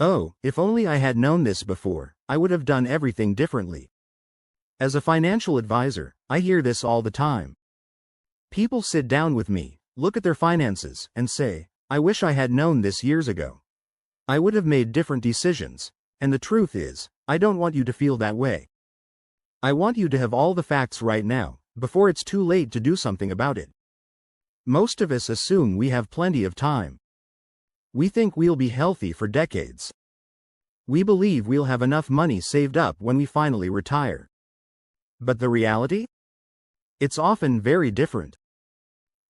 Oh, if only I had known this before, I would have done everything differently. As a financial advisor, I hear this all the time. People sit down with me, look at their finances, and say, I wish I had known this years ago. I would have made different decisions, and the truth is, I don't want you to feel that way. I want you to have all the facts right now, before it's too late to do something about it. Most of us assume we have plenty of time. We think we'll be healthy for decades. We believe we'll have enough money saved up when we finally retire. But the reality? It's often very different.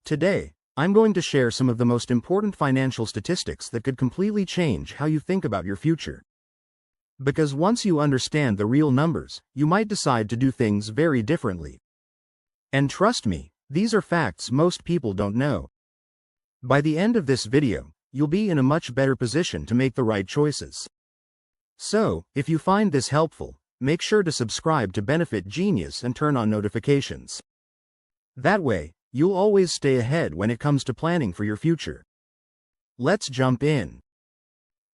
Today, I'm going to share some of the most important financial statistics that could completely change how you think about your future. Because once you understand the real numbers, you might decide to do things very differently. And trust me, these are facts most people don't know. By the end of this video, you'll be in a much better position to make the right choices. So, if you find this helpful, make sure to subscribe to Benefit Genius and turn on notifications. That way, you'll always stay ahead when it comes to planning for your future. Let's jump in.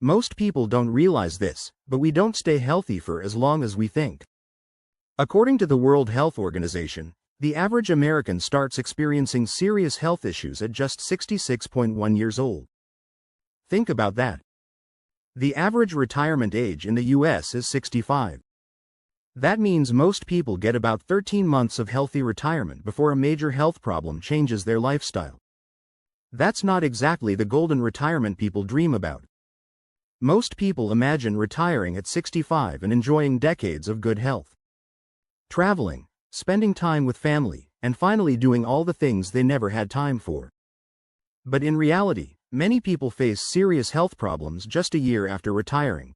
Most people don't realize this, but we don't stay healthy for as long as we think. According to the World Health Organization, the average American starts experiencing serious health issues at just 66.1 years old. Think about that. The average retirement age in the US is 65. That means most people get about 13 months of healthy retirement before a major health problem changes their lifestyle. That's not exactly the golden retirement people dream about. Most people imagine retiring at 65 and enjoying decades of good health. Traveling, spending time with family, and finally doing all the things they never had time for. But in reality, many people face serious health problems just a year after retiring.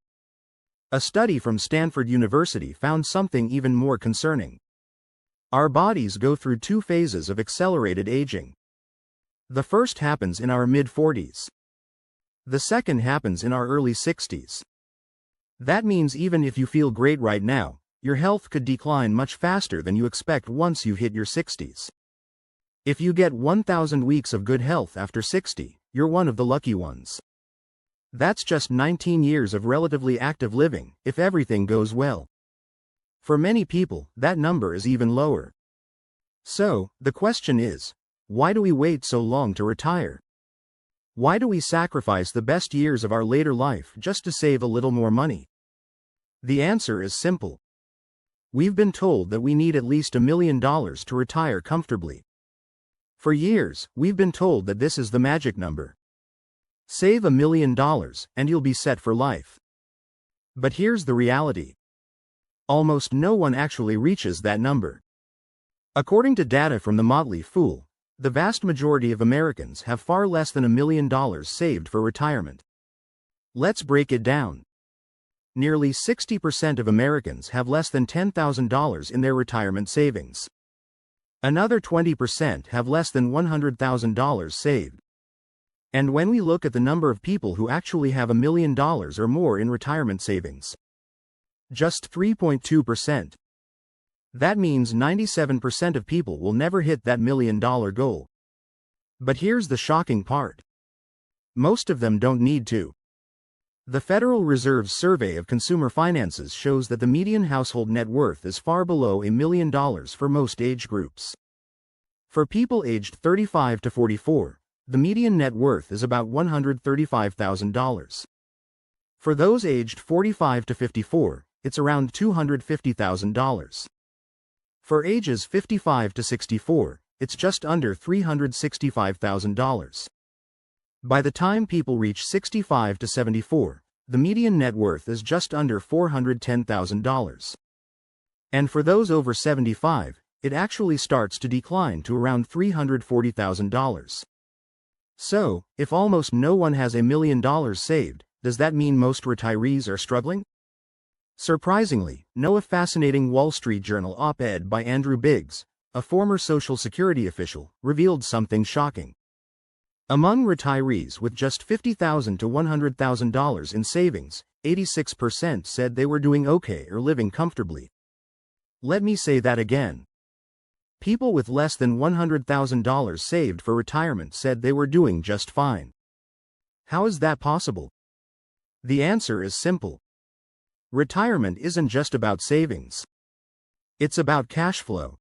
A study from Stanford University found something even more concerning. Our bodies go through two phases of accelerated aging. The first happens in our mid-40s. The second happens in our early 60s. That means even if you feel great right now, your health could decline much faster than you expect once you hit your 60s. If you get 1,000 weeks of good health after 60, you're one of the lucky ones. That's just 19 years of relatively active living, if everything goes well. For many people, that number is even lower. So, the question is, why do we wait so long to retire? Why do we sacrifice the best years of our later life just to save a little more money? The answer is simple. We've been told that we need at least $1 million to retire comfortably. For years, we've been told that this is the magic number. Save $1 million, and you'll be set for life. But here's the reality. Almost no one actually reaches that number. According to data from the Motley Fool, the vast majority of Americans have far less than $1 million saved for retirement. Let's break it down. Nearly 60% of Americans have less than $10,000 in their retirement savings. Another 20% have less than $100,000 saved. And when we look at the number of people who actually have $1 million or more in retirement savings, just 3.2%. That means 97% of people will never hit that $1 million goal. But here's the shocking part. Most of them don't need to. The Federal Reserve's survey of consumer finances shows that the median household net worth is far below $1 million for most age groups. For people aged 35 to 44, the median net worth is about $135,000. For those aged 45 to 54, it's around $250,000. For ages 55 to 64, it's just under $365,000. By the time people reach 65 to 74, the median net worth is just under $410,000. And for those over 75, it actually starts to decline to around $340,000. So, if almost no one has $1 million saved, does that mean most retirees are struggling? Surprisingly, no. A fascinating Wall Street Journal op-ed by Andrew Biggs, a former Social Security official, revealed something shocking. Among retirees with just $50,000 to $100,000 in savings, 86% said they were doing okay or living comfortably. Let me say that again. People with less than $100,000 saved for retirement said they were doing just fine. How is that possible? The answer is simple. Retirement isn't just about savings. It's about cash flow.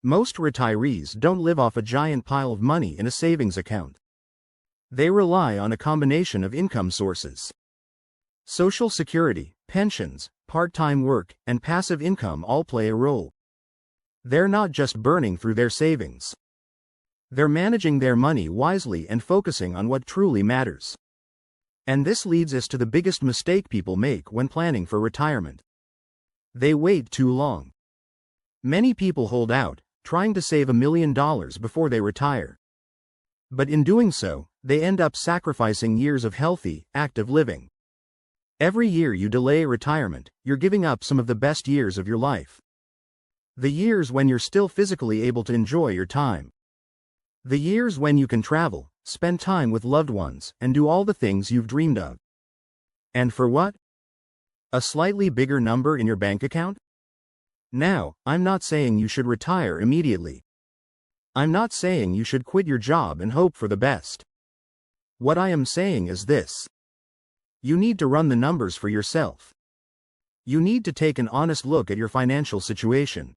Most retirees don't live off a giant pile of money in a savings account. They rely on a combination of income sources. Social Security, pensions, part-time work, and passive income all play a role. They're not just burning through their savings. They're managing their money wisely and focusing on what truly matters. And this leads us to the biggest mistake people make when planning for retirement. They wait too long. Many people hold out, trying to save $1 million before they retire. But in doing so, they end up sacrificing years of healthy, active living. Every year you delay retirement, you're giving up some of the best years of your life. The years when you're still physically able to enjoy your time. The years when you can travel, spend time with loved ones, and do all the things you've dreamed of. And for what? A slightly bigger number in your bank account? Now, I'm not saying you should retire immediately. I'm not saying you should quit your job and hope for the best. What I am saying is this. You need to run the numbers for yourself. You need to take an honest look at your financial situation.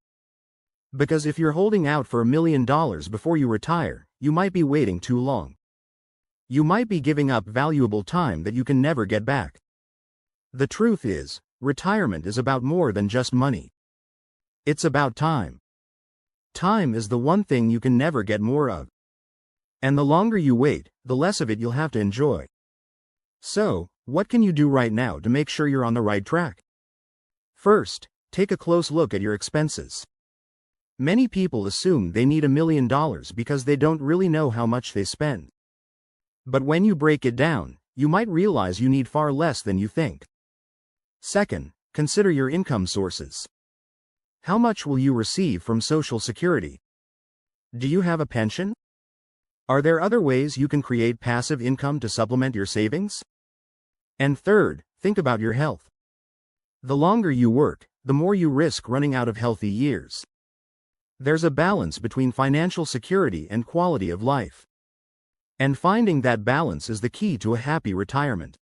Because if you're holding out for $1 million before you retire, you might be waiting too long. You might be giving up valuable time that you can never get back. The truth is, retirement is about more than just money. It's about time. Time is the one thing you can never get more of. And the longer you wait, the less of it you'll have to enjoy. So, what can you do right now to make sure you're on the right track? First, take a close look at your expenses. Many people assume they need $1 million because they don't really know how much they spend. But when you break it down, you might realize you need far less than you think. Second, consider your income sources. How much will you receive from Social Security? Do you have a pension? Are there other ways you can create passive income to supplement your savings? And third, think about your health. The longer you work, the more you risk running out of healthy years. There's a balance between financial security and quality of life. And finding that balance is the key to a happy retirement.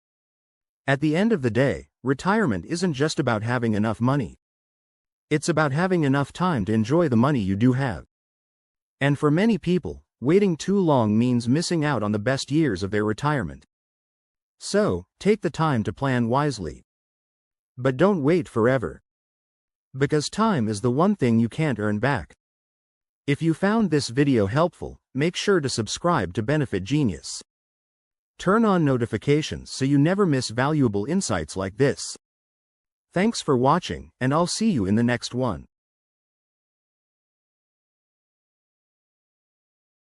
At the end of the day, retirement isn't just about having enough money. It's about having enough time to enjoy the money you do have. And for many people, waiting too long means missing out on the best years of their retirement. So, take the time to plan wisely. But don't wait forever. Because time is the one thing you can't earn back. If you found this video helpful, make sure to subscribe to Benefit Genius. Turn on notifications so you never miss valuable insights like this. Thanks for watching, and I'll see you in the next one.